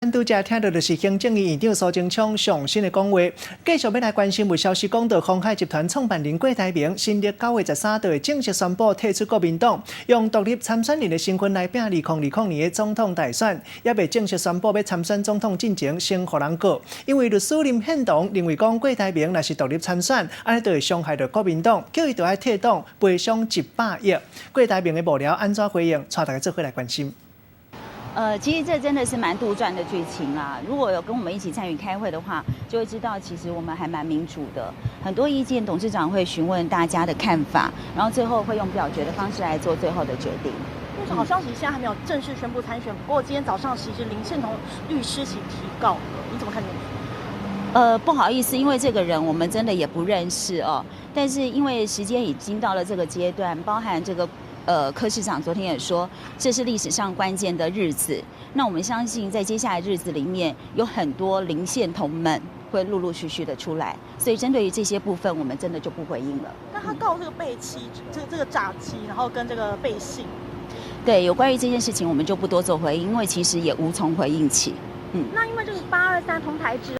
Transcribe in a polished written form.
咱拄则听到就是行政院院长苏贞昌上新的讲话，继续要来关心有消息讲到鸿海集团创办人郭台铭，新历9月13日会正式宣布退出国民党，用独立参选人的身份来拼2020年的总统大选，也未正式宣布要参选总统进前先互人告。因为律师林献堂认为讲郭台铭若是独立参选，安尼就会伤害到国民党，叫伊就要退党赔偿100亿。郭台铭的幕僚安怎回应？带大家做伙来关心。其实这真的是蛮杜撰的剧情啦。如果有跟我们一起参与开会的话，就会知道其实我们还蛮民主的，很多意见董事长会询问大家的看法，然后最后会用表决的方式来做最后的决定。好消息现在还没有正式宣布参选，不过今天早上其实林献堂律师提告了，你怎么看这个？不好意思，因为这个人我们真的也不认识哦。但是因为时间已经到了这个阶段，包含这个。柯市长昨天也说，这是历史上关键的日子。那我们相信，在接下来日子里面，有很多林献同们会陆陆续续的出来。所以，针对于这些部分，我们真的就不回应了。那他告这个背弃，这个诈欺，然后跟这个背信，对，有关于这件事情，我们就不多做回应，因为其实也无从回应起。那因为这个823同台制。